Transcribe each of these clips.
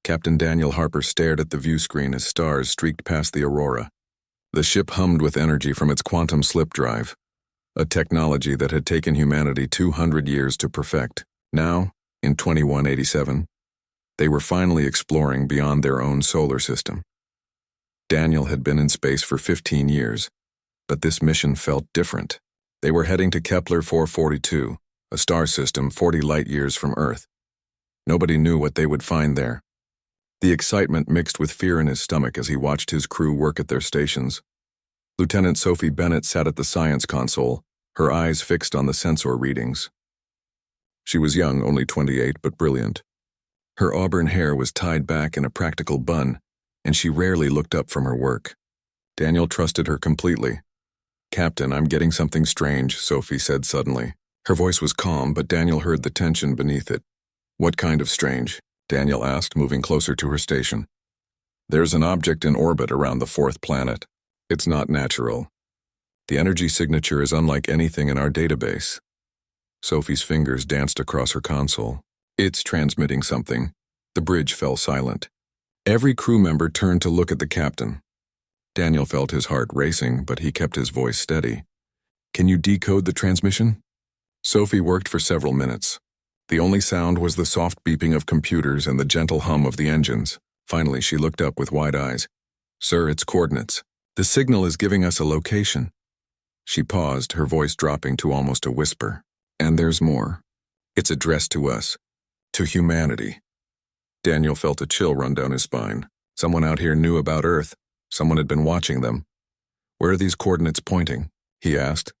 Captain Daniel Harper stared at the view screen as stars streaked past the aurora. The ship hummed with energy from its quantum slip drive, a technology that had taken humanity 200 years to perfect. Now, in 2187, they were finally exploring beyond their own solar system. Daniel had been in space for 15 years, but this mission felt different. They were heading to Kepler 442, a star system 40 light-years from Earth. Nobody knew what they would find there. The excitement mixed with fear in his stomach as he watched his crew work at their stations. Lieutenant Sophie Bennett sat at the science console, her eyes fixed on the sensor readings. She was young, only 28, but brilliant. Her auburn hair was tied back in a practical bun, and she rarely looked up from her work. Daniel trusted her completely. "Captain, I'm getting something strange," Sophie said suddenly. Her voice was calm, but Daniel heard the tension beneath it. "What kind of strange?" Daniel asked, moving closer to her station. "There's an object in orbit around the fourth planet. It's not natural. The energy signature is unlike anything in our database." Sophie's fingers danced across her console. "It's transmitting something." The bridge fell silent. Every crew member turned to look at the captain. Daniel felt his heart racing, but he kept his voice steady. "Can you decode the transmission?" Sophie worked for several minutes. The only sound was the soft beeping of computers and the gentle hum of the engines. Finally, she looked up with wide eyes. "Sir, it's coordinates. The signal is giving us a location." She paused, her voice dropping to almost a whisper. "And there's more. It's addressed to us. To humanity." Daniel felt a chill run down his spine. Someone out here knew about Earth. Someone had been watching them. "Where are these coordinates pointing?" he asked.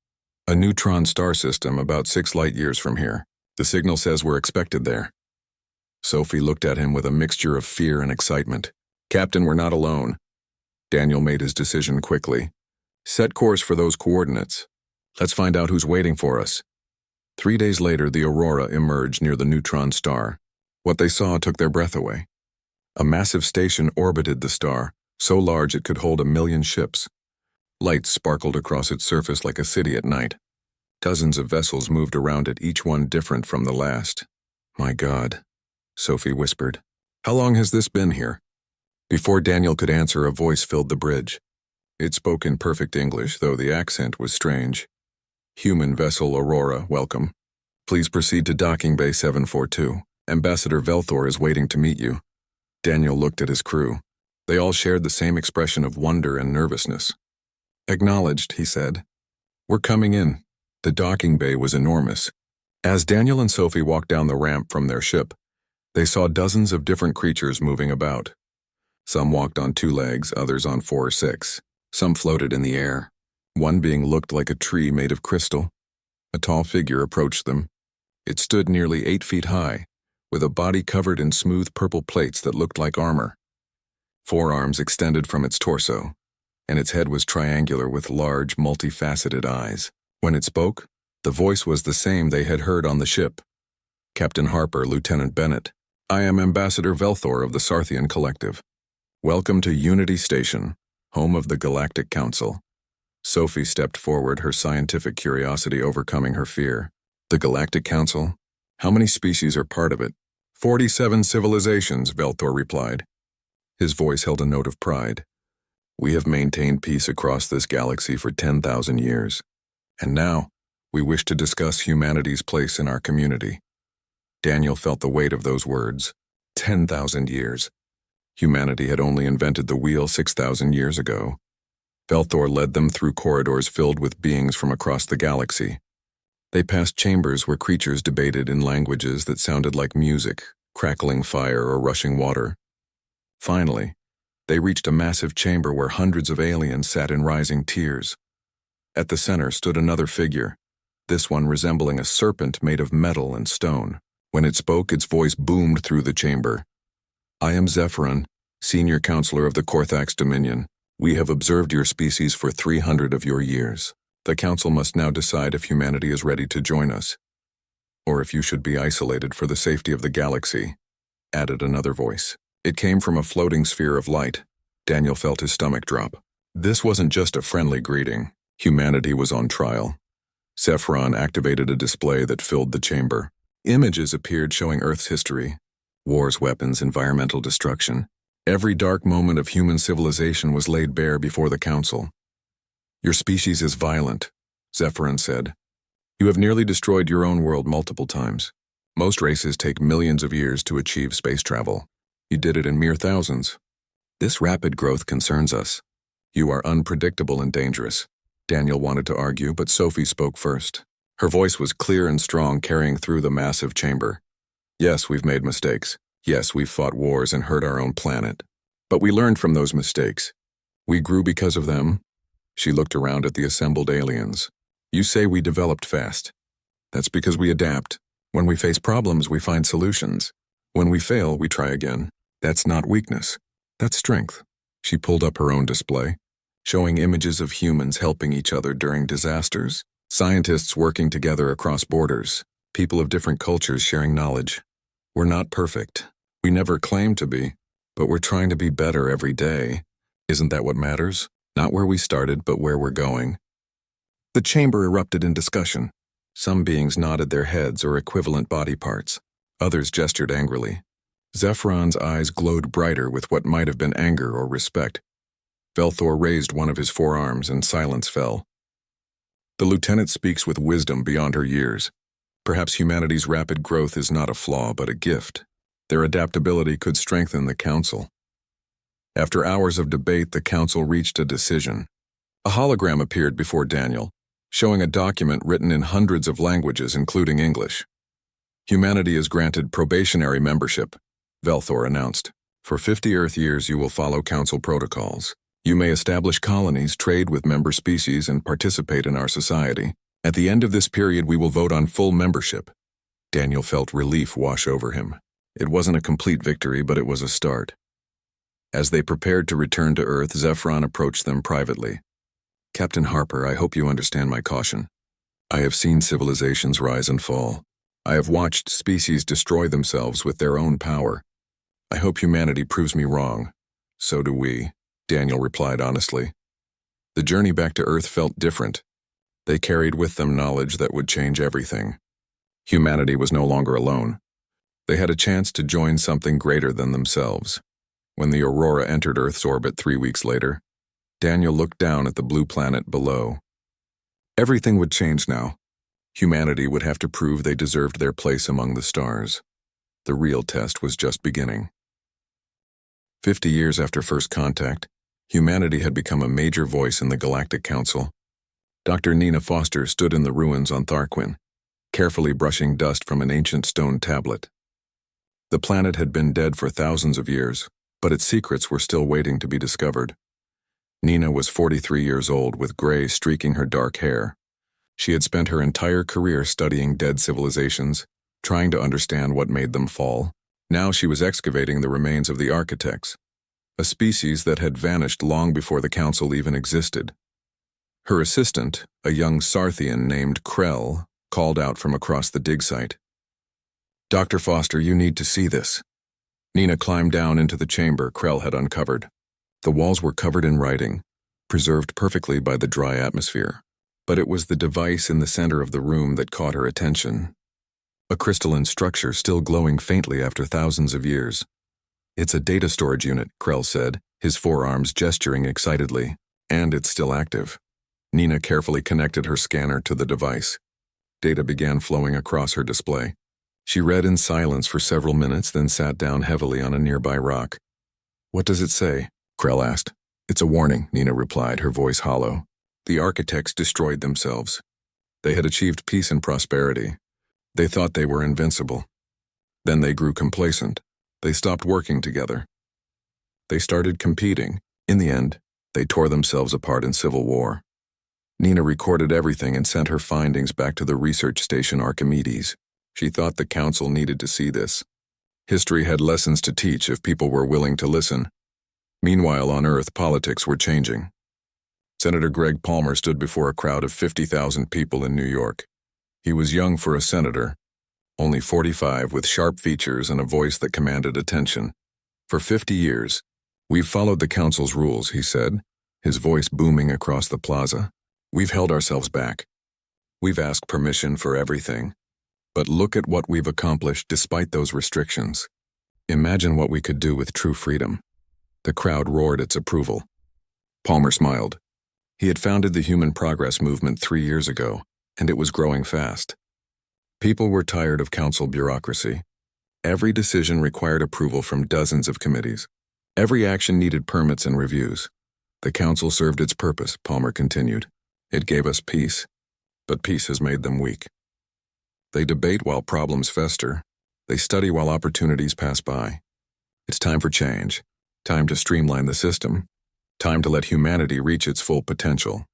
"A neutron star system about 6 light-years from here. The signal says we're expected there." Sophie looked at him with a mixture of fear and excitement. "Captain, we're not alone." Daniel made his decision quickly. "Set course for those coordinates. Let's find out who's waiting for us." 3 days later, the aurora emerged near the neutron star. What they saw took their breath away. A massive station orbited the star, so large it could hold 1,000,000 ships. Lights sparkled across its surface like a city at night. Dozens of vessels moved around it, each one different from the last. "My God," Sophie whispered. "How long has this been here?" Before Daniel could answer, a voice filled the bridge. It spoke in perfect English, though the accent was strange. "Human vessel Aurora, welcome. Please proceed to docking bay 742. Ambassador Velthor is waiting to meet you." Daniel looked at his crew. They all shared the same expression of wonder and nervousness. "Acknowledged," he said. "We're coming in." The docking bay was enormous. As Daniel and Sophie walked down the ramp from their ship, they saw dozens of different creatures moving about. Some walked on 2 legs, others on 4 or 6. Some floated in the air. One being looked like a tree made of crystal. A tall figure approached them. It stood nearly 8 feet high, with a body covered in smooth purple plates that looked like armor. 4 arms extended from its torso, and its head was triangular with large, multifaceted eyes. When it spoke, the voice was the same they had heard on the ship. "Captain Harper, Lieutenant Bennett. I am Ambassador Velthor of the Sarthian Collective. Welcome to Unity Station, home of the Galactic Council." Sophie stepped forward, her scientific curiosity overcoming her fear. "The Galactic Council? How many species are part of it?" 47 civilizations, Velthor replied. His voice held a note of pride. "We have maintained peace across this galaxy for 10,000 years. And now, we wish to discuss humanity's place in our community." Daniel felt the weight of those words. 10,000 years. Humanity had only invented the wheel 6,000 years ago. Velthor led them through corridors filled with beings from across the galaxy. They passed chambers where creatures debated in languages that sounded like music, crackling fire or rushing water. Finally, they reached a massive chamber where hundreds of aliens sat in rising tiers. At the center stood another figure, this one resembling a serpent made of metal and stone. When it spoke, its voice boomed through the chamber. "I am Zephyron, Senior Counselor of the Korthax Dominion. We have observed your species for 300 of your years. The Council must now decide if humanity is ready to join us, or if you should be isolated for the safety of the galaxy," added another voice. It came from a floating sphere of light. Daniel felt his stomach drop. This wasn't just a friendly greeting. Humanity was on trial. Zephyron activated a display that filled the chamber. Images appeared showing Earth's history. Wars, weapons, environmental destruction. Every dark moment of human civilization was laid bare before the council. Your species is violent, Zephyrin said. You have nearly destroyed your own world multiple times. Most races take millions of years to achieve space travel. You did it in mere thousands. This rapid growth concerns us. You are unpredictable and dangerous. Daniel wanted to argue, but Sophie spoke first. Her voice was clear and strong, carrying through the massive chamber. Yes, we've made mistakes. Yes, we've fought wars and hurt our own planet. But we learned from those mistakes. We grew because of them. She looked around at the assembled aliens. You say we developed fast. That's because we adapt. When we face problems, we find solutions. When we fail, we try again. That's not weakness. That's strength. She pulled up her own display, showing images of humans helping each other during disasters, scientists working together across borders, people of different cultures sharing knowledge. We're not perfect. We never claim to be, but we're trying to be better every day. Isn't that what matters? Not where we started, but where we're going. The chamber erupted in discussion. Some beings nodded their heads or equivalent body parts. Others gestured angrily. Zephyron's eyes glowed brighter with what might have been anger or respect. Velthor raised one of his forearms and silence fell. The lieutenant speaks with wisdom beyond her years. Perhaps humanity's rapid growth is not a flaw, but a gift. Their adaptability could strengthen the council. After hours of debate, the council reached a decision. A hologram appeared before Daniel, showing a document written in hundreds of languages, including English. Humanity is granted probationary membership, Velthor announced. For 50 Earth years, you will follow council protocols. You may establish colonies, trade with member species, and participate in our society. At the end of this period, we will vote on full membership. Daniel felt relief wash over him. It wasn't a complete victory, but it was a start. As they prepared to return to Earth, Zephyron approached them privately. Captain Harper, I hope you understand my caution. I have seen civilizations rise and fall. I have watched species destroy themselves with their own power. I hope humanity proves me wrong. So do we, Daniel replied honestly. The journey back to Earth felt different. They carried with them knowledge that would change everything. Humanity was no longer alone. They had a chance to join something greater than themselves. When the Aurora entered Earth's orbit 3 weeks later, Daniel looked down at the blue planet below. Everything would change now. Humanity would have to prove they deserved their place among the stars. The real test was just beginning. 50 years after first contact, humanity had become a major voice in the Galactic Council. Dr. Nina Foster stood in the ruins on Tharquin, carefully brushing dust from an ancient stone tablet. The planet had been dead for thousands of years, but its secrets were still waiting to be discovered. Nina was 43 years old, with gray streaking her dark hair. She had spent her entire career studying dead civilizations, trying to understand what made them fall. Now she was excavating the remains of the architects, a species that had vanished long before the council even existed. Her assistant, a young Sarthian named Krell, called out from across the dig site. Dr. Foster, you need to see this. Nina climbed down into the chamber Krell had uncovered. The walls were covered in writing, preserved perfectly by the dry atmosphere. But it was the device in the center of the room that caught her attention. A crystalline structure still glowing faintly after thousands of years. It's a data storage unit, Krell said, his forearms gesturing excitedly. And it's still active. Nina carefully connected her scanner to the device. Data began flowing across her display. She read in silence for several minutes, then sat down heavily on a nearby rock. What does it say? Krell asked. It's a warning, Nina replied, her voice hollow. The architects destroyed themselves. They had achieved peace and prosperity. They thought they were invincible. Then they grew complacent. They stopped working together. They started competing. In the end, they tore themselves apart in civil war. Nina recorded everything and sent her findings back to the research station Archimedes. She thought the council needed to see this. History had lessons to teach if people were willing to listen. Meanwhile, on Earth, politics were changing. Senator Greg Palmer stood before a crowd of 50,000 people in New York. He was young for a senator, only 45, with sharp features and a voice that commanded attention. For 50 years, we've followed the council's rules, he said, his voice booming across the plaza. We've held ourselves back. We've asked permission for everything. But look at what we've accomplished despite those restrictions. Imagine what we could do with true freedom. The crowd roared its approval. Palmer smiled. He had founded the Human Progress Movement 3 years ago, and it was growing fast. People were tired of council bureaucracy. Every decision required approval from dozens of committees. Every action needed permits and reviews. The council served its purpose, Palmer continued. It gave us peace, but peace has made them weak. They debate while problems fester. They study while opportunities pass by. It's time for change. Time to streamline the system. Time to let humanity reach its full potential.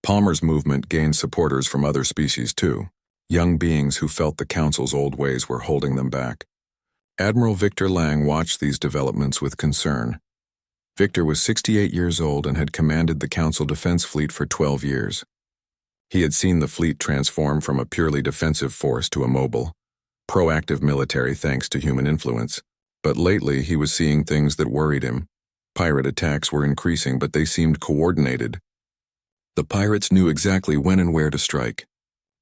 Palmer's movement gained supporters from other species too, young beings who felt the council's old ways were holding them back. Admiral Victor Lang watched these developments with concern. Victor was 68 years old and had commanded the Council Defense Fleet for 12 years. He had seen the fleet transform from a purely defensive force to a mobile, proactive military thanks to human influence. But lately he was seeing things that worried him. Pirate attacks were increasing, but they seemed coordinated. The pirates knew exactly when and where to strike.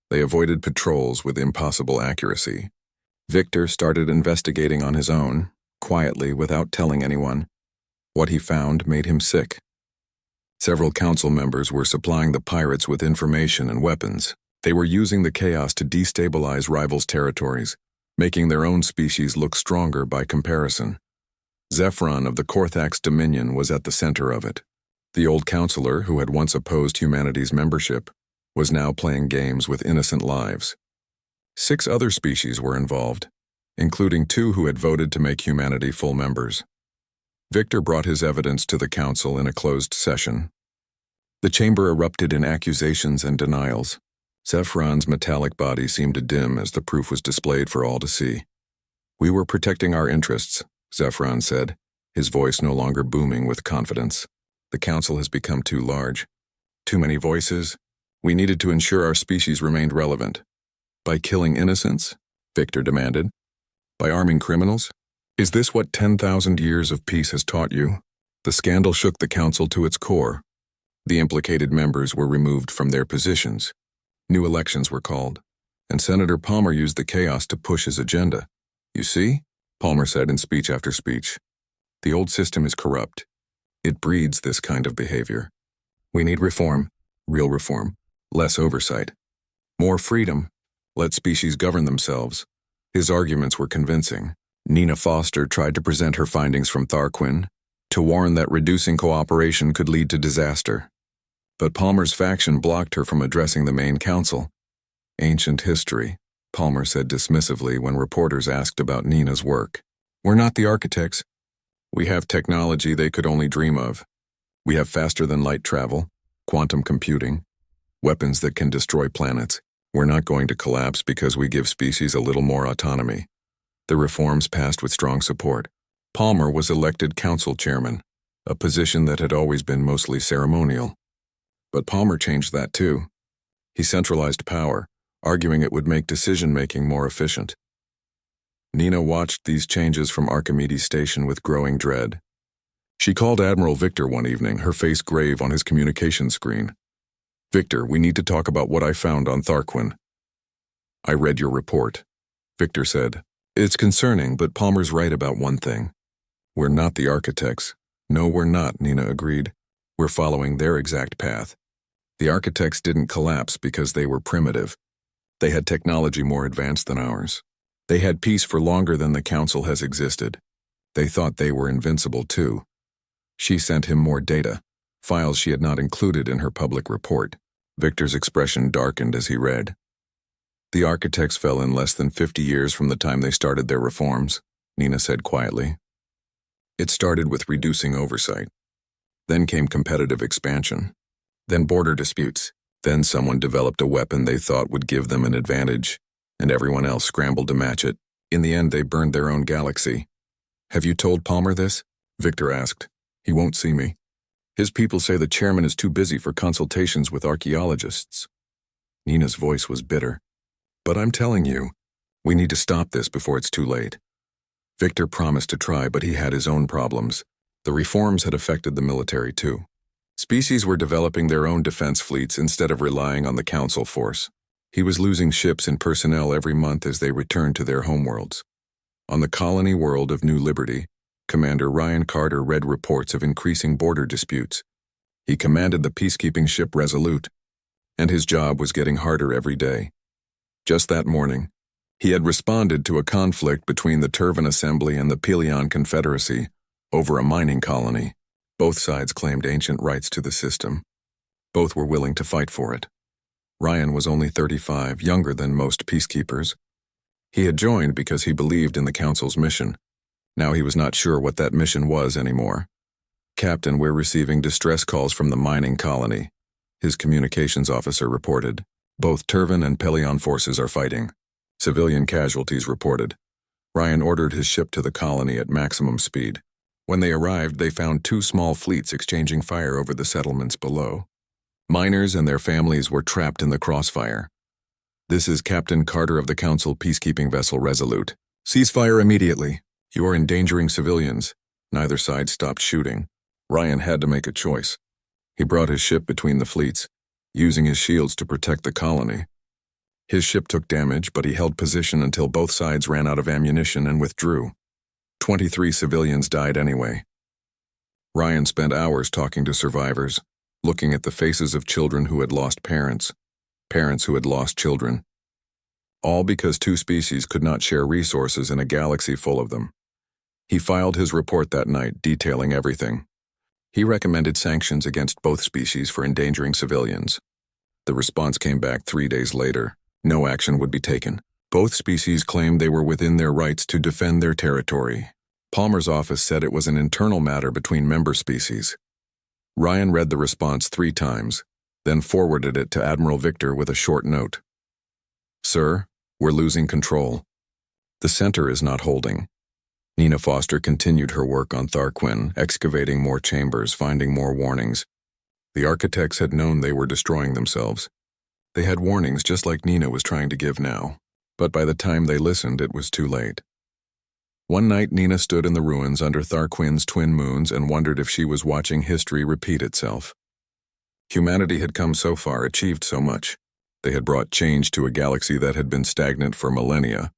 They avoided patrols with impossible accuracy. Victor started investigating on his own, quietly, without telling anyone. What he found made him sick. Several council members were supplying the pirates with information and weapons. They were using the chaos to destabilize rivals' territories, making their own species look stronger by comparison. Zephron of the Korthax Dominion was at the center of it. The old counselor, who had once opposed humanity's membership, was now playing games with innocent lives. 6 other species were involved, including 2 who had voted to make humanity full members. Victor brought his evidence to the council in a closed session. The chamber erupted in accusations and denials. Zephron's metallic body seemed to dim as the proof was displayed for all to see. "We were protecting our interests," Zephron said, his voice no longer booming with confidence. "The council has become too large. Too many voices. We needed to ensure our species remained relevant." "By killing innocents?" Victor demanded. "By arming criminals? Is this what 10,000 years of peace has taught you?" The scandal shook the council to its core. The implicated members were removed from their positions. New elections were called, and Senator Palmer used the chaos to push his agenda. "You see?" Palmer said in speech after speech. "The old system is corrupt. It breeds this kind of behavior. We need reform, real reform, less oversight. More freedom. Let species govern themselves." His arguments were convincing. Nina Foster tried to present her findings from Tharquin, to warn that reducing cooperation could lead to disaster. But Palmer's faction blocked her from addressing the main council. "Ancient history," Palmer said dismissively when reporters asked about Nina's work. "We're not the architects. We have technology they could only dream of. We have faster-than-light travel, quantum computing, weapons that can destroy planets. We're not going to collapse because we give species a little more autonomy." The reforms passed with strong support. Palmer was elected council chairman, a position that had always been mostly ceremonial. But Palmer changed that too. He centralized power, arguing it would make decision-making more efficient. Nina watched these changes from Archimedes Station with growing dread. She called Admiral Victor one evening, her face grave on his communication screen. "Victor, we need to talk about what I found on Tharquin." "I read your report," Victor said. "It's concerning, but Palmer's right about one thing. We're not the architects." "No, we're not," Nina agreed. "We're following their exact path. The architects didn't collapse because they were primitive. They had technology more advanced than ours. They had peace for longer than the council has existed. They thought they were invincible too." She sent him more data, files she had not included in her public report. Victor's expression darkened as he read. "The architects fell in less than 50 years from the time they started their reforms," Nina said quietly. "It started with reducing oversight. Then came competitive expansion. Then border disputes. Then someone developed a weapon they thought would give them an advantage, and everyone else scrambled to match it. In the end, they burned their own galaxy." "Have you told Palmer this?" Victor asked. "He won't see me. His people say the chairman is too busy for consultations with archaeologists." Nina's voice was bitter. "But I'm telling you, we need to stop this before it's too late." Victor promised to try, but he had his own problems. The reforms had affected the military too. Species were developing their own defense fleets instead of relying on the council force. He was losing ships and personnel every month as they returned to their homeworlds. On the colony world of New Liberty, Commander Ryan Carter read reports of increasing border disputes. He commanded the peacekeeping ship Resolute, and his job was getting harder every day. Just that morning, he had responded to a conflict between the Turvan Assembly and the Pelion Confederacy over a mining colony. Both sides claimed ancient rights to the system. Both were willing to fight for it. Ryan was only 35, younger than most peacekeepers. He had joined because he believed in the Council's mission. Now he was not sure what that mission was anymore. "Captain, we're receiving distress calls from the mining colony," his communications officer reported. "Both Turvan and Pelion forces are fighting. Civilian casualties reported." Ryan ordered his ship to the colony at maximum speed. When they arrived, they found two small fleets exchanging fire over the settlements below. Miners and their families were trapped in the crossfire. "This is Captain Carter of the Council peacekeeping vessel Resolute. Cease fire immediately. You are endangering civilians." Neither side stopped shooting. Ryan had to make a choice. He brought his ship between the fleets, using his shields to protect the colony. His ship took damage, but he held position until both sides ran out of ammunition and withdrew. 23 civilians died anyway. Ryan spent hours talking to survivors, looking at the faces of children who had lost parents, parents who had lost children. All because two species could not share resources in a galaxy full of them. He filed his report that night, detailing everything. He recommended sanctions against both species for endangering civilians. The response came back 3 days later. No action would be taken. Both species claimed they were within their rights to defend their territory. Palmer's office said it was an internal matter between member species. Ryan read the response 3 times, then forwarded it to Admiral Victor with a short note. "Sir, we're losing control. The center is not holding." Nina Foster continued her work on Tharquin, excavating more chambers, finding more warnings. The architects had known they were destroying themselves. They had warnings just like Nina was trying to give now, but by the time they listened, it was too late. One night, Nina stood in the ruins under Tharquin's twin moons and wondered if she was watching history repeat itself. Humanity had come so far, achieved so much. They had brought change to a galaxy that had been stagnant for millennia.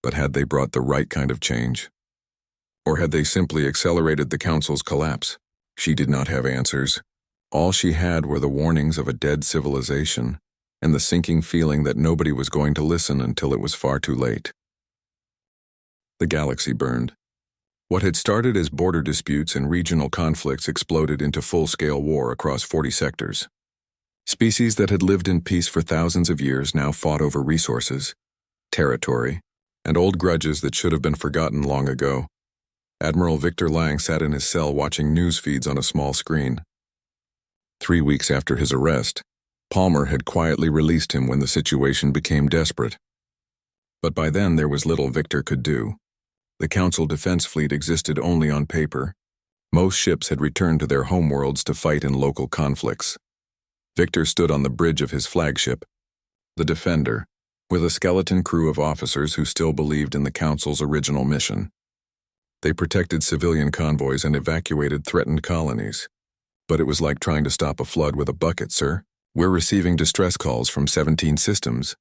But had they brought the right kind of change? Or had they simply accelerated the Council's collapse? She did not have answers. All she had were the warnings of a dead civilization, and the sinking feeling that nobody was going to listen until it was far too late. The galaxy burned. What had started as border disputes and regional conflicts exploded into full-scale war across 40 sectors. Species that had lived in peace for thousands of years now fought over resources, territory, and old grudges that should have been forgotten long ago. Admiral Victor Lang sat in his cell watching news feeds on a small screen. 3 weeks after his arrest, Palmer had quietly released him when the situation became desperate. But by then there was little Victor could do. The Council Defense Fleet existed only on paper. Most ships had returned to their homeworlds to fight in local conflicts. Victor stood on the bridge of his flagship, the Defender, with a skeleton crew of officers who still believed in the Council's original mission. They protected civilian convoys and evacuated threatened colonies. But it was like trying to stop a flood with a bucket, sir. "We're receiving distress calls from 17 systems,"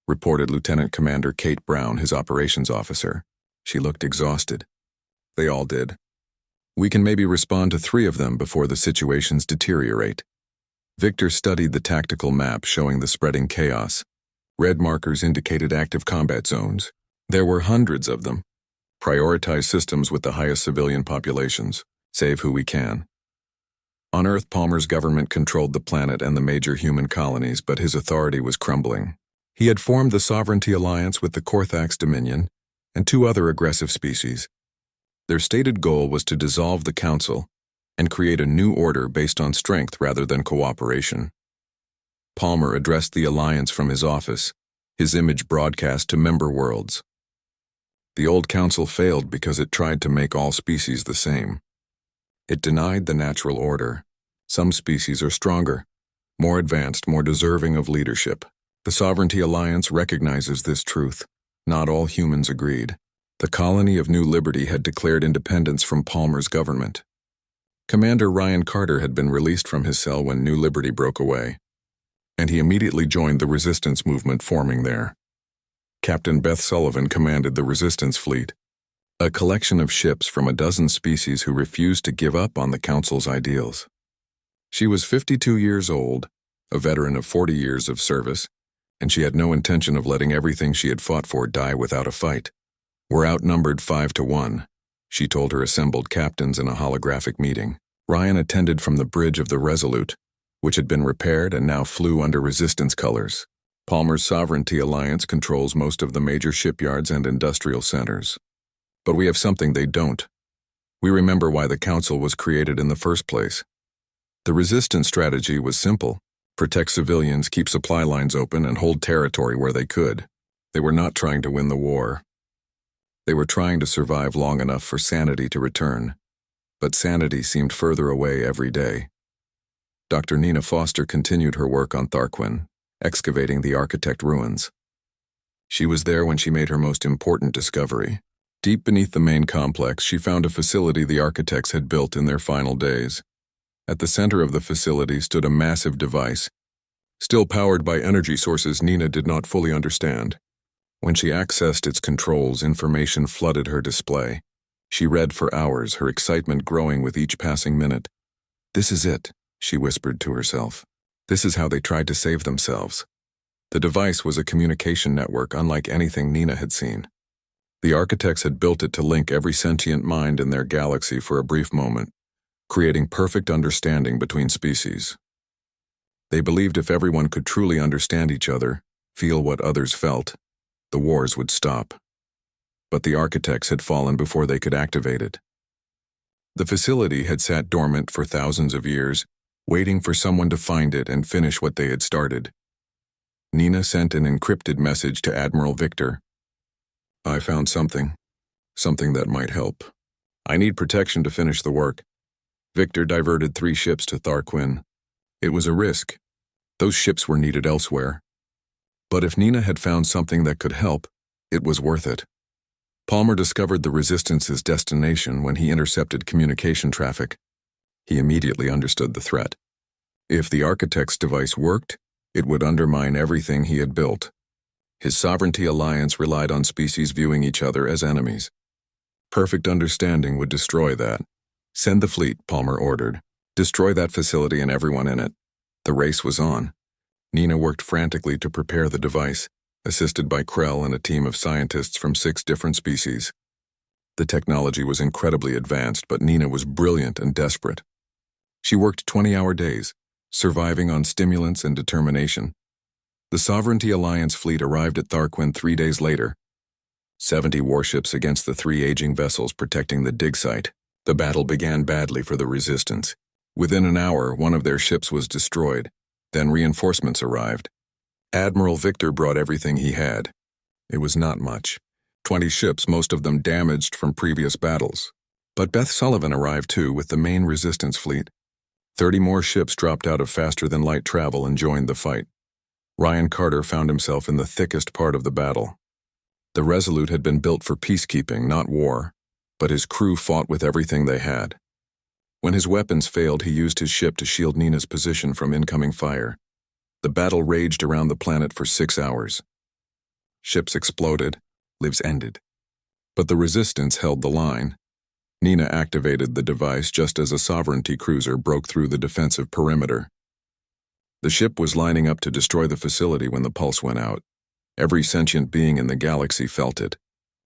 reported Lieutenant Commander Kate Brown, his operations officer. She looked exhausted. They all did. "We can maybe respond to 3 of them before the situations deteriorate." Victor studied the tactical map showing the spreading chaos. Red markers indicated active combat zones. There were hundreds of them. "Prioritize systems with the highest civilian populations. Save who we can." On Earth, Palmer's government controlled the planet and the major human colonies, but his authority was crumbling. He had formed the Sovereignty Alliance with the Korthax Dominion and 2 other aggressive species. Their stated goal was to dissolve the Council and create a new order based on strength rather than cooperation. Palmer addressed the alliance from his office, his image broadcast to member worlds. The old Council failed because it tried to make all species the same. It denied the natural order. Some species are stronger, more advanced, more deserving of leadership. The Sovereignty Alliance recognizes this truth. Not all humans agreed. The colony of New Liberty had declared independence from Palmer's government. Commander Ryan Carter had been released from his cell when New Liberty broke away, and he immediately joined the resistance movement forming there. Captain Beth Sullivan commanded the resistance fleet, a collection of ships from a dozen species who refused to give up on the Council's ideals. She was 52 years old, a veteran of 40 years of service, and she had no intention of letting everything she had fought for die without a fight. "We're outnumbered 5-1, she told her assembled captains in a holographic meeting. Ryan attended from the bridge of the Resolute, which had been repaired and now flew under Resistance colors. Palmer's Sovereignty Alliance controls most of the major shipyards and industrial centers. But we have something they don't. We remember why the Council was created in the first place. The Resistance strategy was simple: protect civilians, keep supply lines open, and hold territory where they could. They were not trying to win the war. They were trying to survive long enough for sanity to return. But sanity seemed further away every day. Dr. Nina Foster continued her work on Tharquin, excavating the architect ruins. She was there when she made her most important discovery. Deep beneath the main complex, she found a facility the architects had built in their final days. At the center of the facility stood a massive device, still powered by energy sources Nina did not fully understand. When she accessed its controls, information flooded her display. She read for hours, her excitement growing with each passing minute. "This is it," she whispered to herself. "This is how they tried to save themselves." The device was a communication network unlike anything Nina had seen. The architects had built it to link every sentient mind in their galaxy for a brief moment, creating perfect understanding between species. They believed if everyone could truly understand each other, feel what others felt, the wars would stop. But the architects had fallen before they could activate it. The facility had sat dormant for thousands of years, waiting for someone to find it and finish what they had started. Nina sent an encrypted message to Admiral Victor. "I found something that might help. I need protection to finish the work." Victor diverted 3 ships to Tharquin. It was a risk. Those ships were needed elsewhere. But if Nina had found something that could help, it was worth it. Palmer discovered the Resistance's destination when he intercepted communication traffic. He immediately understood the threat. If the architect's device worked, it would undermine everything he had built. His Sovereignty Alliance relied on species viewing each other as enemies. Perfect understanding would destroy that. "Send the fleet," Palmer ordered. "Destroy that facility and everyone in it." The race was on. Nina worked frantically to prepare the device, assisted by Krell and a team of scientists from 6 different species. The technology was incredibly advanced, but Nina was brilliant and desperate. She worked 20-hour days, surviving on stimulants and determination. The Sovereignty Alliance fleet arrived at Tharquin 3 days later. 70 warships against the 3 aging vessels protecting the dig site. The battle began badly for the Resistance. Within an hour, one of their ships was destroyed. Then reinforcements arrived. Admiral Victor brought everything he had. It was not much. 20 ships, most of them damaged from previous battles. But Beth Sullivan arrived too with the main Resistance fleet. 30 more ships dropped out of faster-than-light travel and joined the fight. Ryan Carter found himself in the thickest part of the battle. The Resolute had been built for peacekeeping, not war, but his crew fought with everything they had. When his weapons failed, he used his ship to shield Nina's position from incoming fire. The battle raged around the planet for 6 hours. Ships exploded, lives ended. But the Resistance held the line. Nina activated the device just as a Sovereignty cruiser broke through the defensive perimeter. The ship was lining up to destroy the facility when the pulse went out. Every sentient being in the galaxy felt it.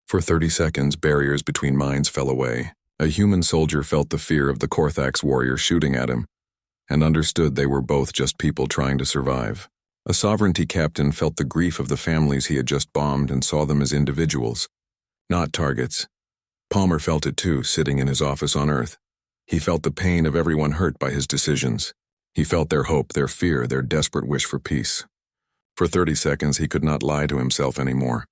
For 30 seconds, barriers between minds fell away. A human soldier felt the fear of the Korthax warrior shooting at him, and understood they were both just people trying to survive. A Sovereignty captain felt the grief of the families he had just bombed and saw them as individuals, not targets. Palmer felt it too, sitting in his office on Earth. He felt the pain of everyone hurt by his decisions. He felt their hope, their fear, their desperate wish for peace. For 30 seconds, he could not lie to himself anymore.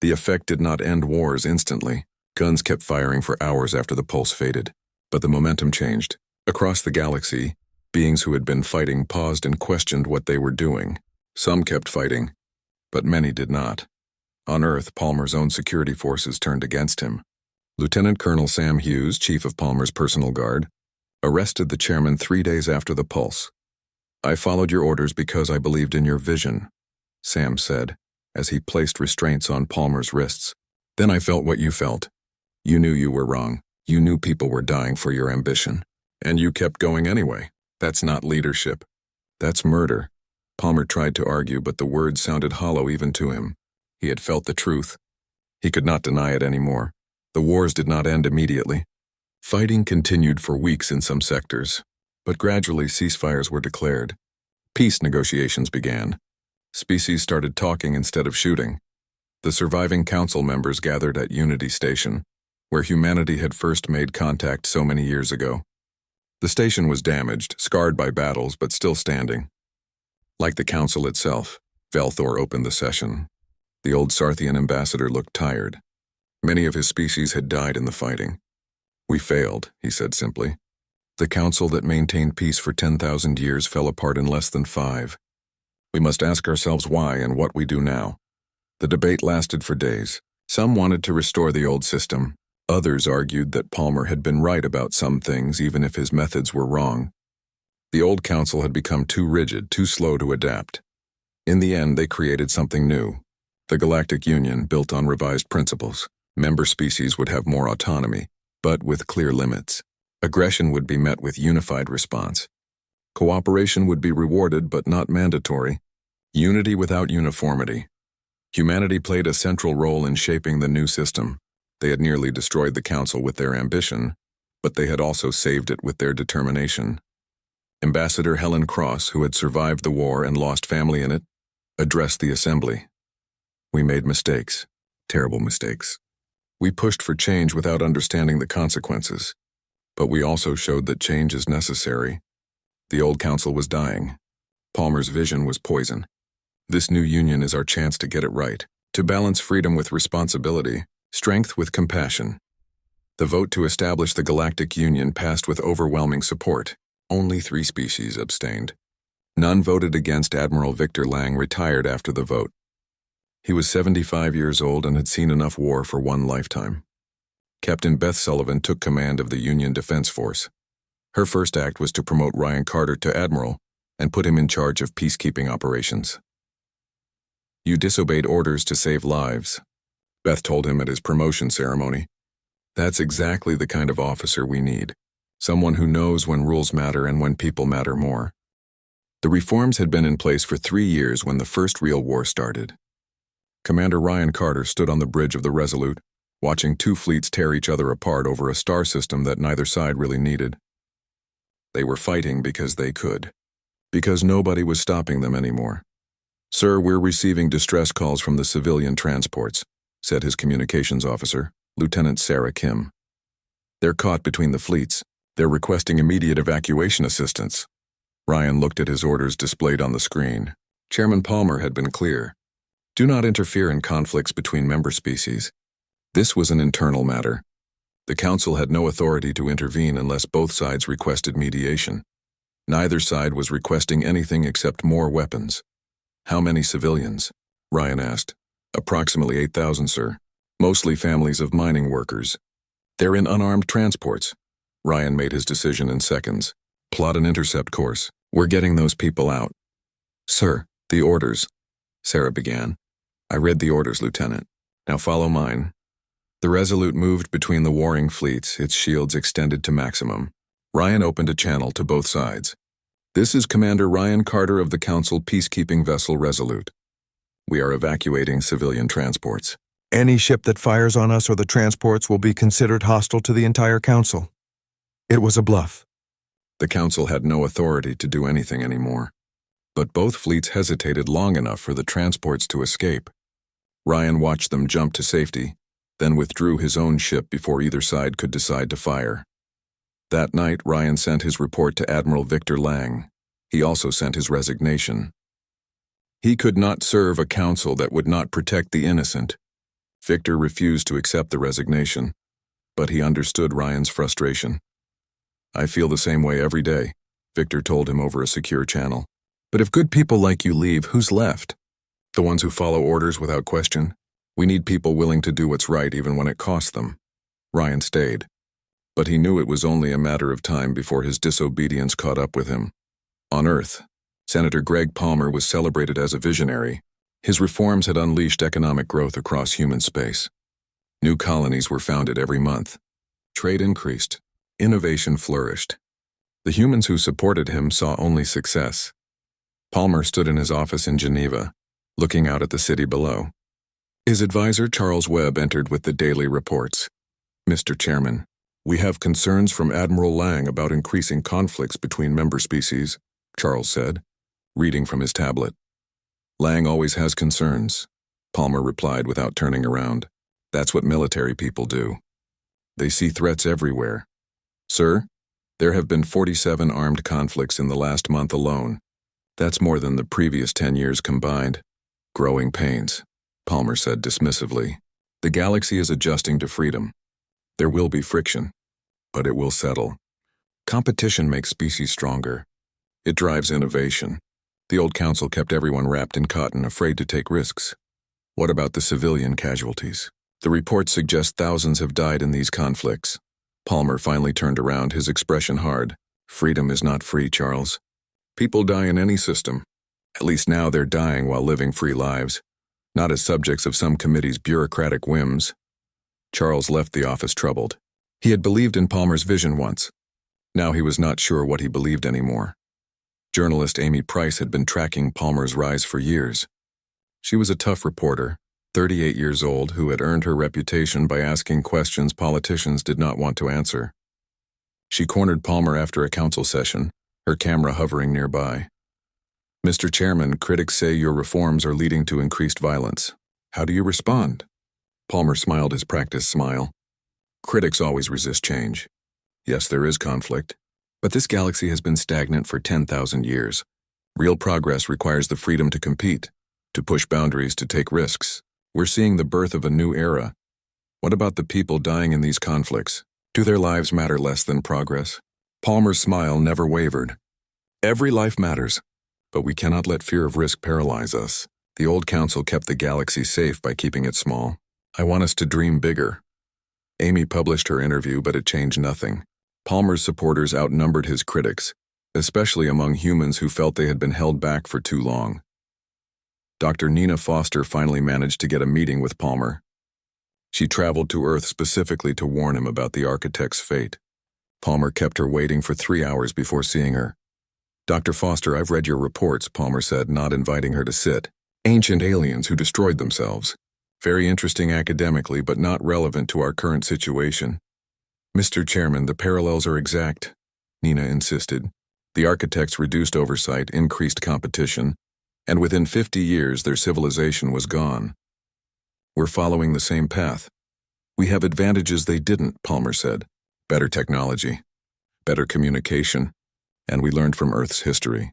The effect did not end wars instantly. Guns kept firing for hours after the pulse faded. But the momentum changed. Across the galaxy, beings who had been fighting paused and questioned what they were doing. Some kept fighting, but many did not. On Earth, Palmer's own security forces turned against him. Lieutenant Colonel Sam Hughes, chief of Palmer's personal guard, arrested the chairman 3 days after the pulse. "I followed your orders because I believed in your vision," Sam said, as he placed restraints on Palmer's wrists. "Then I felt what you felt. You knew you were wrong. You knew people were dying for your ambition. And you kept going anyway. That's not leadership. That's murder. Palmer tried to argue, but the words sounded hollow even to him. He had felt the truth. He could not deny it anymore. The wars did not end immediately. Fighting continued for weeks in some sectors, but gradually ceasefires were declared. Peace negotiations began. Species started talking instead of shooting. The surviving council members gathered at Unity Station, where humanity had first made contact so many years ago. The station was damaged, scarred by battles, but still standing. Like the council itself, Velthor opened the session. The old Sarthian ambassador looked tired. Many of his species had died in the fighting. "We failed," he said simply. "The council that maintained peace for 10,000 years fell apart in less than 5. We must ask ourselves why and what we do now." The debate lasted for days. Some wanted to restore the old system. Others argued that Palmer had been right about some things, even if his methods were wrong. The old council had become too rigid, too slow to adapt. In the end, they created something new. The Galactic Union, built on revised principles. Member species would have more autonomy, but with clear limits. Aggression would be met with unified response. Cooperation would be rewarded, but not mandatory. Unity without uniformity. Humanity played a central role in shaping the new system. They had nearly destroyed the council with their ambition, but they had also saved it with their determination. Ambassador Helen Cross, who had survived the war and lost family in it, addressed the assembly. "We made mistakes, terrible mistakes. We pushed for change without understanding the consequences, but we also showed that change is necessary." The old council was dying. Palmer's vision was poison. This new union is our chance to get it right, to balance freedom with responsibility, strength with compassion. The vote to establish the Galactic Union passed with overwhelming support. Only 3 species abstained. None voted against. Admiral Victor Lang retired after the vote. He was 75 years old and had seen enough war for one lifetime. Captain Beth Sullivan took command of the Union Defense Force. Her first act was to promote Ryan Carter to Admiral and put him in charge of peacekeeping operations. "You disobeyed orders to save lives," Beth told him at his promotion ceremony. "That's exactly the kind of officer we need. Someone who knows when rules matter and when people matter more." The reforms had been in place for 3 years when the first real war started. Commander Ryan Carter stood on the bridge of the Resolute, watching 2 fleets tear each other apart over a star system that neither side really needed. They were fighting because they could, because nobody was stopping them anymore. "Sir, we're receiving distress calls from the civilian transports," said his communications officer, Lieutenant Sarah Kim. "They're caught between the fleets. They're requesting immediate evacuation assistance." Ryan looked at his orders displayed on the screen. Chairman Palmer had been clear. Do not interfere in conflicts between member species. This was an internal matter. The Council had no authority to intervene unless both sides requested mediation. Neither side was requesting anything except more weapons. "How many civilians?" Ryan asked. "Approximately 8,000, sir. Mostly families of mining workers. They're in unarmed transports." Ryan made his decision in seconds. "Plot an intercept course. We're getting those people out." "Sir, the orders," Sarah began. "I read the orders, Lieutenant. Now follow mine." The Resolute moved between the warring fleets, its shields extended to maximum. Ryan opened a channel to both sides. "This is Commander Ryan Carter of the Council peacekeeping vessel Resolute. We are evacuating civilian transports. Any ship that fires on us or the transports will be considered hostile to the entire Council." It was a bluff. The Council had no authority to do anything anymore. But both fleets hesitated long enough for the transports to escape. Ryan watched them jump to safety, then withdrew his own ship before either side could decide to fire. That night, Ryan sent his report to Admiral Victor Lang. He also sent his resignation. He could not serve a council that would not protect the innocent. Victor refused to accept the resignation, but he understood Ryan's frustration. "I feel the same way every day," Victor told him over a secure channel. "But if good people like you leave, who's left? The ones who follow orders without question? We need people willing to do what's right even when it costs them." Ryan stayed, but he knew it was only a matter of time before his disobedience caught up with him. On Earth, Senator Greg Palmer was celebrated as a visionary. His reforms had unleashed economic growth across human space. New colonies were founded every month. Trade increased. Innovation flourished. The humans who supported him saw only success. Palmer stood in his office in Geneva, looking out at the city below. His advisor, Charles Webb, entered with the daily reports. Mr. Chairman, we have concerns from Admiral Lang about increasing conflicts between member species, Charles said, reading from his tablet. Lang always has concerns, Palmer replied without turning around. That's what military people do. They see threats everywhere. Sir, there have been 47 armed conflicts in the last month alone. That's more than the previous 10 years combined. Growing pains, Palmer said dismissively. The galaxy is adjusting to freedom. There will be friction, but it will settle. Competition makes species stronger. It drives innovation. The old council kept everyone wrapped in cotton, afraid to take risks. What about the civilian casualties? The reports suggest thousands have died in these conflicts. Palmer finally turned around, his expression hard. Freedom is not free, Charles. People die in any system. At least now they're dying while living free lives, not as subjects of some committee's bureaucratic whims. Charles left the office troubled. He had believed in Palmer's vision once. Now he was not sure what he believed anymore. Journalist Amy Price had been tracking Palmer's rise for years. She was a tough reporter, 38 years old, who had earned her reputation by asking questions politicians did not want to answer. She cornered Palmer after a council session, her camera hovering nearby. Mr. Chairman, critics say your reforms are leading to increased violence. How do you respond? Palmer smiled his practiced smile. Critics always resist change. Yes, there is conflict, but this galaxy has been stagnant for 10,000 years. Real progress requires the freedom to compete, to push boundaries, to take risks. We're seeing the birth of a new era. What about the people dying in these conflicts? Do their lives matter less than progress? Palmer's smile never wavered. Every life matters, but we cannot let fear of risk paralyze us. The old council kept the galaxy safe by keeping it small. I want us to dream bigger. Amy published her interview, but it changed nothing. Palmer's supporters outnumbered his critics, especially among humans who felt they had been held back for too long. Dr. Nina Foster finally managed to get a meeting with Palmer. She traveled to Earth specifically to warn him about the architect's fate. Palmer kept her waiting for 3 hours before seeing her. Dr. Foster, I've read your reports, Palmer said, not inviting her to sit. Ancient aliens who destroyed themselves. Very interesting academically, but not relevant to our current situation. Mr. Chairman, the parallels are exact, Nina insisted. The architects reduced oversight, increased competition, and within 50 years their civilization was gone. We're following the same path. We have advantages they didn't, Palmer said. Better technology, better communication, and we learned from Earth's history.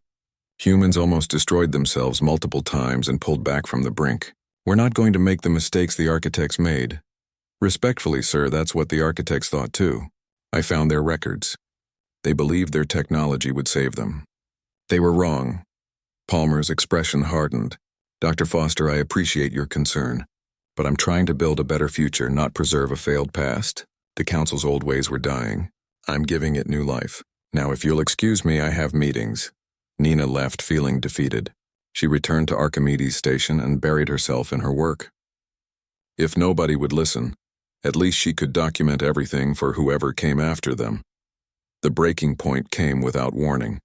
Humans almost destroyed themselves multiple times and pulled back from the brink. We're not going to make the mistakes the architects made. Respectfully, sir, that's what the architects thought too. I found their records. They believed their technology would save them. They were wrong. Palmer's expression hardened. Dr. Foster, I appreciate your concern, but I'm trying to build a better future, not preserve a failed past. The council's old ways were dying. I'm giving it new life. Now, if you'll excuse me, I have meetings. Nina left, feeling defeated. She returned to Archimedes Station and buried herself in her work. If nobody would listen, at least she could document everything for whoever came after them. The breaking point came without warning.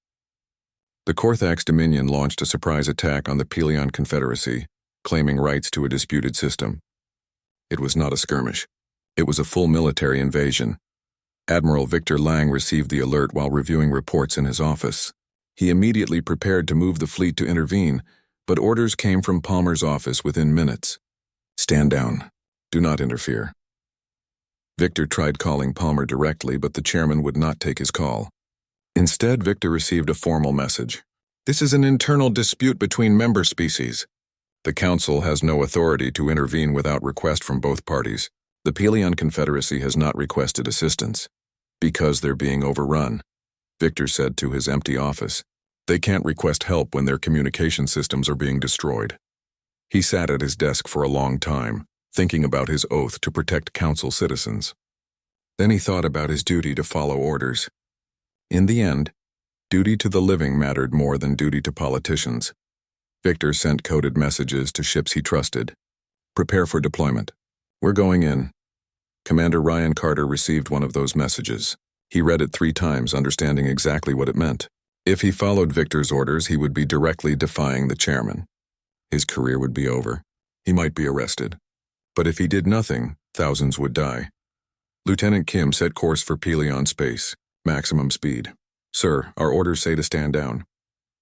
The Korthax Dominion launched a surprise attack on the Pelion Confederacy, claiming rights to a disputed system. It was not a skirmish. It was a full military invasion. Admiral Victor Lang received the alert while reviewing reports in his office. He immediately prepared to move the fleet to intervene, but orders came from Palmer's office within minutes. Stand down. Do not interfere. Victor tried calling Palmer directly, but the chairman would not take his call. Instead, Victor received a formal message. This is an internal dispute between member species. The Council has no authority to intervene without request from both parties. The Pelion Confederacy has not requested assistance, because they're being overrun, Victor said to his empty office. They can't request help when their communication systems are being destroyed. He sat at his desk for a long time, thinking about his oath to protect Council citizens. Then he thought about his duty to follow orders. In the end, duty to the living mattered more than duty to politicians. Victor sent coded messages to ships he trusted. Prepare for deployment. We're going in. Commander Ryan Carter received one of those messages. He read it 3 times, understanding exactly what it meant. If he followed Victor's orders, he would be directly defying the chairman. His career would be over. He might be arrested. But if he did nothing, thousands would die. Lieutenant Kim set course for Pelion space, maximum speed. Sir, our orders say to stand down.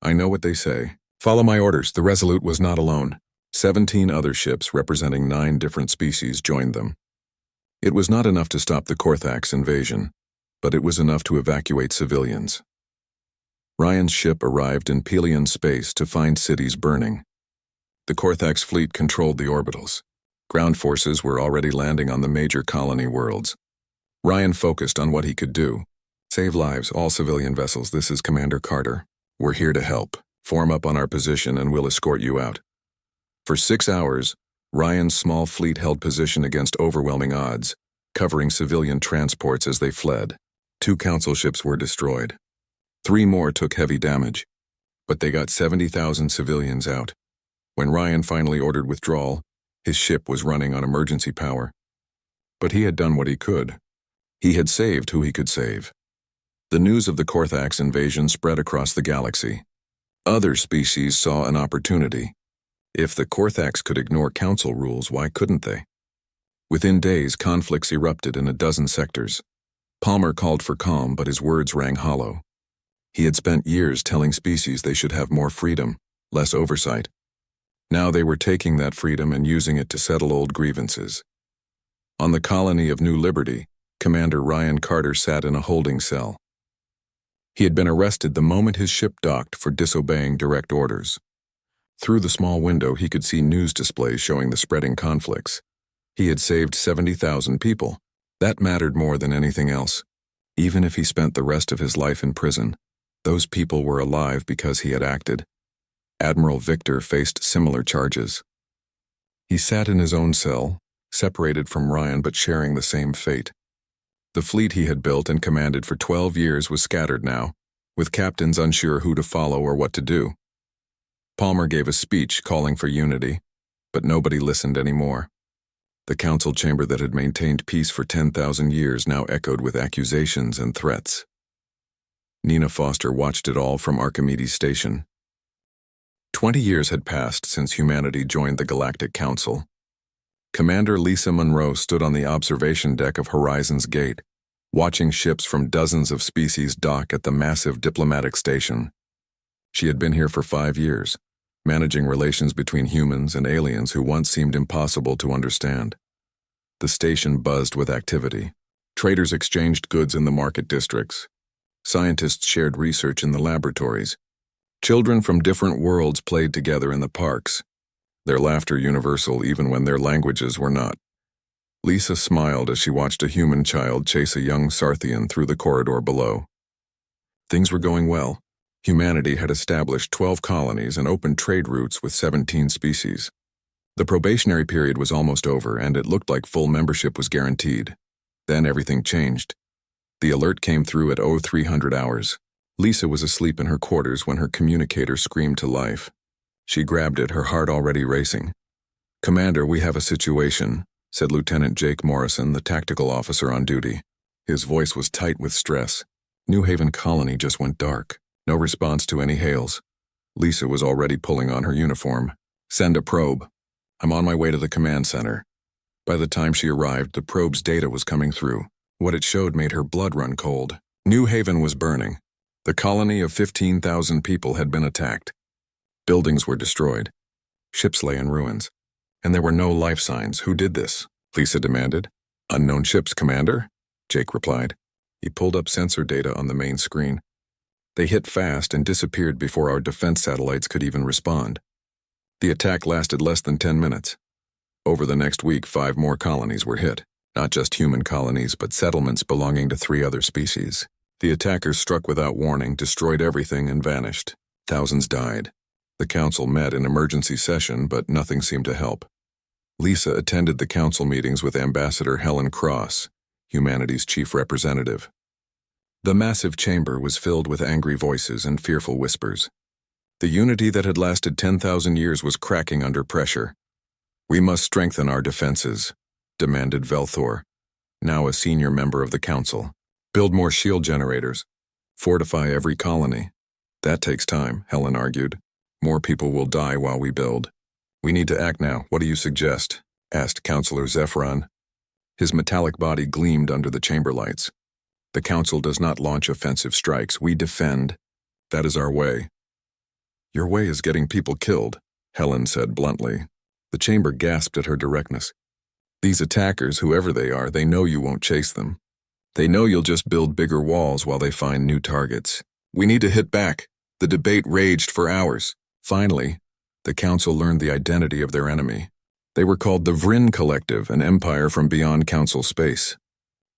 I know what they say. Follow my orders. The Resolute was not alone. 17 other ships representing 9 different species joined them. It was not enough to stop the Korthax invasion, but it was enough to evacuate civilians. Ryan's ship arrived in Pelion space to find cities burning. The Korthax fleet controlled the orbitals. Ground forces were already landing on the major colony worlds. Ryan focused on what he could do. Save lives, all civilian vessels. This is Commander Carter. We're here to help. Form up on our position and we'll escort you out. For 6 hours, Ryan's small fleet held position against overwhelming odds, covering civilian transports as they fled. 2 council ships were destroyed. 3 more took heavy damage, but they got 70,000 civilians out. When Ryan finally ordered withdrawal, his ship was running on emergency power. But he had done what he could. He had saved who he could save. The news of the Korthax invasion spread across the galaxy. Other species saw an opportunity. If the Korthax could ignore council rules, why couldn't they? Within days, conflicts erupted in a dozen sectors. Palmer called for calm, but his words rang hollow. He had spent years telling species they should have more freedom, less oversight. Now they were taking that freedom and using it to settle old grievances. On the colony of New Liberty, Commander Ryan Carter sat in a holding cell. He had been arrested the moment his ship docked for disobeying direct orders. Through the small window, he could see news displays showing the spreading conflicts. He had saved 70,000 people. That mattered more than anything else. Even if he spent the rest of his life in prison, those people were alive because he had acted. Admiral Victor faced similar charges. He sat in his own cell, separated from Ryan but sharing the same fate. The fleet he had built and commanded for 12 years was scattered now, with captains unsure who to follow or what to do. Palmer gave a speech calling for unity, but nobody listened anymore. The council chamber that had maintained peace for 10,000 years now echoed with accusations and threats. Nina Foster watched it all from Archimedes Station. 20 years had passed since humanity joined the Galactic Council. Commander Lisa Monroe stood on the observation deck of Horizon's Gate, watching ships from dozens of species dock at the massive diplomatic station. She had been here for 5 years, managing relations between humans and aliens who once seemed impossible to understand. The station buzzed with activity. Traders exchanged goods in the market districts. Scientists shared research in the laboratories. Children from different worlds played together in the parks, their laughter universal even when their languages were not. Lisa smiled as she watched a human child chase a young Sarthian through the corridor below. Things were going well. Humanity had established 12 colonies and opened trade routes with 17 species. The probationary period was almost over, and it looked like full membership was guaranteed. Then everything changed. The alert came through at 0300 hours. Lisa was asleep in her quarters when her communicator screamed to life. She grabbed it, her heart already racing. "Commander, we have a situation," said Lieutenant Jake Morrison, the tactical officer on duty. His voice was tight with stress. New Haven Colony just went dark. No response to any hails. Lisa was already pulling on her uniform. "Send a probe. I'm on my way to the command center." By the time she arrived, the probe's data was coming through. What it showed made her blood run cold. New Haven was burning. The colony of 15,000 people had been attacked. Buildings were destroyed. Ships lay in ruins. And there were no life signs. "Who did this?" Lisa demanded. "Unknown ships, Commander," Jake replied. He pulled up sensor data on the main screen. They hit fast and disappeared before our defense satellites could even respond. The attack lasted less than 10 minutes. Over the next week, 5 more colonies were hit. Not just human colonies, but settlements belonging to 3 other species. The attackers struck without warning, destroyed everything, and vanished. Thousands died. The council met in emergency session, but nothing seemed to help. Lisa attended the council meetings with Ambassador Helen Cross, humanity's chief representative. The massive chamber was filled with angry voices and fearful whispers. The unity that had lasted 10,000 years was cracking under pressure. "We must strengthen our defenses," demanded Velthor. now a senior member of the council. Build more shield generators. Fortify every colony. That takes time, Helen argued. More people will die while we build. We need to act now. What do you suggest? Asked Councillor Zephron. His metallic body gleamed under the chamber lights. The council does not launch offensive strikes. We defend. That is our way. Your way is getting people killed, Helen said bluntly. The chamber gasped at her directness. These attackers, whoever they are, they know you won't chase them. They know you'll just build bigger walls while they find new targets. We need to hit back. The debate raged for hours. Finally, the council learned the identity of their enemy. They were called the Vryn Collective, an empire from beyond council space.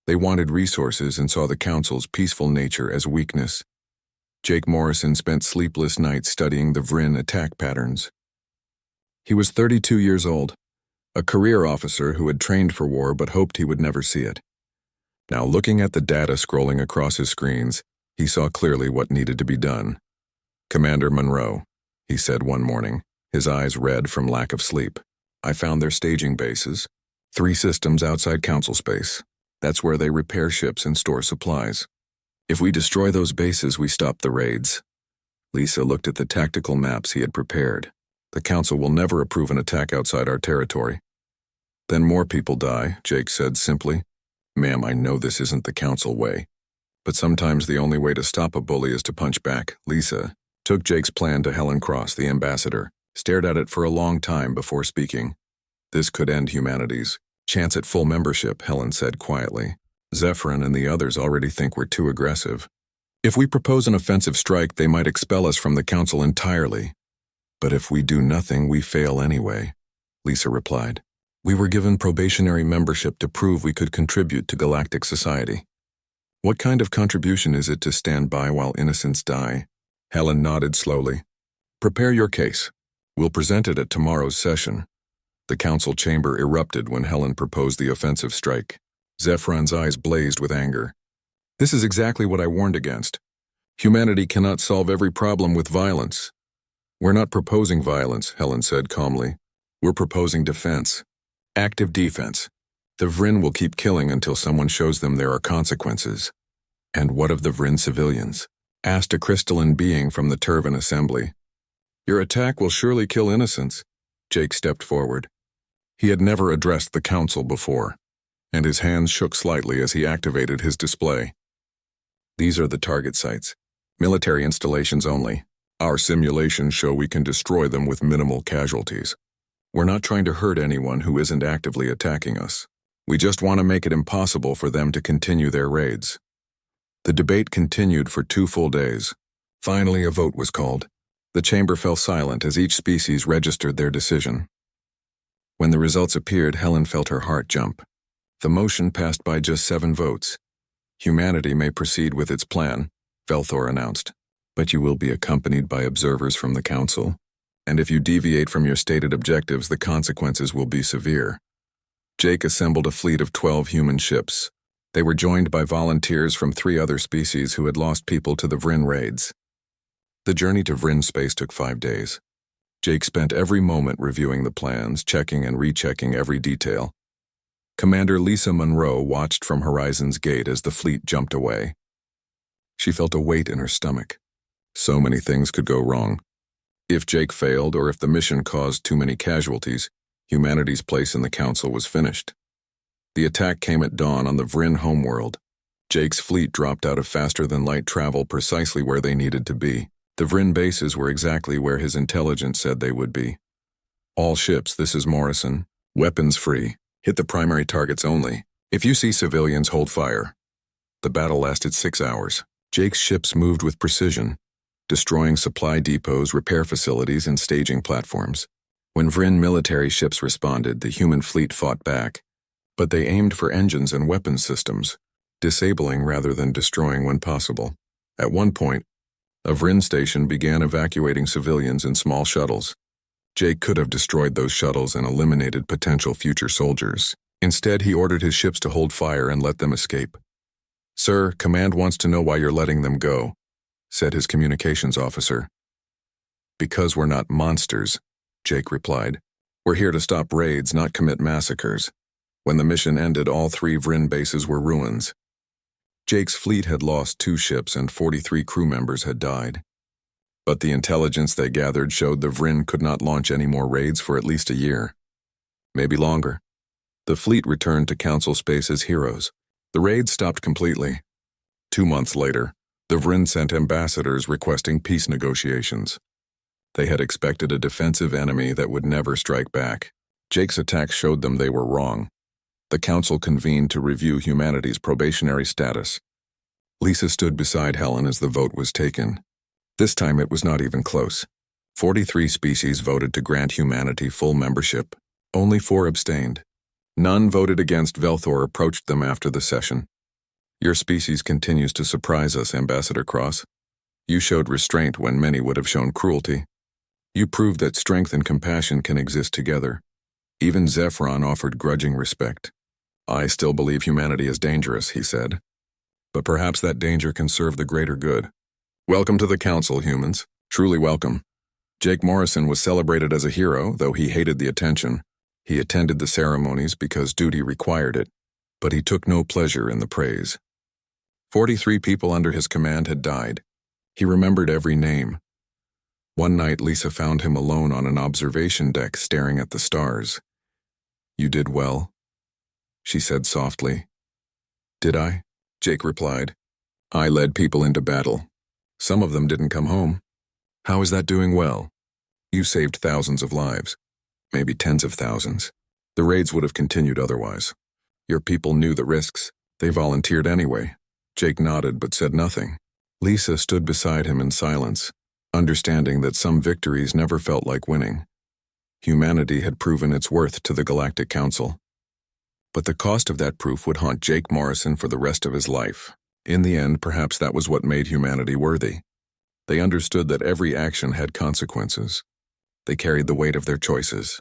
They wanted resources and saw the council's peaceful nature as weakness. Jake Morrison spent sleepless nights studying the Vryn attack patterns. He was 32 years old, a career officer who had trained for war but hoped he would never see it. Now, looking at the data scrolling across his screens, he saw clearly what needed to be done. Commander Monroe, he said one morning, his eyes red from lack of sleep. I found their staging bases, 3 systems outside council space. That's where they repair ships and store supplies. If we destroy those bases, we stop the raids. Lisa looked at the tactical maps he had prepared. The council will never approve an attack outside our territory. Then more people die, Jake said simply. Ma'am, I know this isn't the council way, but sometimes the only way to stop a bully is to punch back. Lisa took Jake's plan to Helen Cross, the ambassador, stared at it for a long time before speaking. This could end humanity's chance at full membership, Helen said quietly. Zephron and the others already think we're too aggressive. If we propose an offensive strike, they might expel us from the council entirely. But if we do nothing, we fail anyway, Lisa replied. We were given probationary membership to prove we could contribute to galactic society. What kind of contribution is it to stand by while innocents die? Helen nodded slowly. Prepare your case. We'll present it at tomorrow's session. The council chamber erupted when Helen proposed the offensive strike. Zephron's eyes blazed with anger. This is exactly what I warned against. Humanity cannot solve every problem with violence. We're not proposing violence, Helen said calmly. We're proposing defense. Active defense. The Vryn will keep killing until someone shows them there are consequences. And what of the Vryn civilians? Asked a crystalline being from the Turvan assembly. Your attack will surely kill innocents. Jake stepped forward. He had never addressed the council before, and his hands shook slightly as he activated his display. These are the target sites. Military installations only. Our simulations show we can destroy them with minimal casualties. We're not trying to hurt anyone who isn't actively attacking us. We just want to make it impossible for them to continue their raids. The debate continued for 2 full days. Finally, a vote was called. The chamber fell silent as each species registered their decision. When the results appeared, Helen felt her heart jump. The motion passed by just 7 votes. Humanity may proceed with its plan, Velthor announced, but you will be accompanied by observers from the council, and if you deviate from your stated objectives, the consequences will be severe. Jake assembled a fleet of 12 human ships. They were joined by volunteers from 3 other species who had lost people to the Vryn raids. The journey to Vryn space took 5 days. Jake spent every moment reviewing the plans, checking and rechecking every detail. Commander Lisa Monroe watched from Horizon's gate as the fleet jumped away. She felt a weight in her stomach. So many things could go wrong. If Jake failed or if the mission caused too many casualties, humanity's place in the council was finished. The attack came at dawn on the Vryn homeworld. Jake's fleet dropped out of faster-than-light travel precisely where they needed to be. The Vryn bases were exactly where his intelligence said they would be. All ships, this is Morrison. Weapons free. Hit the primary targets only. If you see civilians, hold fire. The battle lasted 6 hours. Jake's ships moved with precision, destroying supply depots, repair facilities, and staging platforms. When Vryn military ships responded, the human fleet fought back, but they aimed for engines and weapons systems, disabling rather than destroying when possible. At one point, a Vryn station began evacuating civilians in small shuttles. Jake could have destroyed those shuttles and eliminated potential future soldiers. Instead, he ordered his ships to hold fire and let them escape. Sir, Command wants to know why you're letting them go, said his communications officer. Because we're not monsters, Jake replied. We're here to stop raids, not commit massacres. When the mission ended, all 3 Vryn bases were ruins. Jake's fleet had lost 2 ships and 43 crew members had died. But the intelligence they gathered showed the Vryn could not launch any more raids for at least a year. Maybe longer. The fleet returned to Council space as heroes. The raids stopped completely. 2 months later, the Vryn sent ambassadors requesting peace negotiations. They had expected a defensive enemy that would never strike back. Jake's attack showed them they were wrong. The Council convened to review humanity's probationary status. Lisa stood beside Helen as the vote was taken. This time it was not even close. 43 species voted to grant humanity full membership. Only 4 abstained. None voted against. Velthor approached them after the session. Your species continues to surprise us, Ambassador Cross. You showed restraint when many would have shown cruelty. You proved that strength and compassion can exist together. Even Zephyron offered grudging respect. I still believe humanity is dangerous, he said. But perhaps that danger can serve the greater good. Welcome to the Council, humans. Truly welcome. Jake Morrison was celebrated as a hero, though he hated the attention. He attended the ceremonies because duty required it, but he took no pleasure in the praise. 43 people under his command had died. He remembered every name. One night, Lisa found him alone on an observation deck staring at the stars. You did well, she said softly. Did I? Jake replied. I led people into battle. Some of them didn't come home. How is that doing well? You saved thousands of lives, maybe tens of thousands. The raids would have continued otherwise. Your people knew the risks. They volunteered anyway. Jake nodded but said nothing. Lisa stood beside him in silence, understanding that some victories never felt like winning. Humanity had proven its worth to the Galactic Council. But the cost of that proof would haunt Jake Morrison for the rest of his life. In the end, perhaps that was what made humanity worthy. They understood that every action had consequences. They carried the weight of their choices.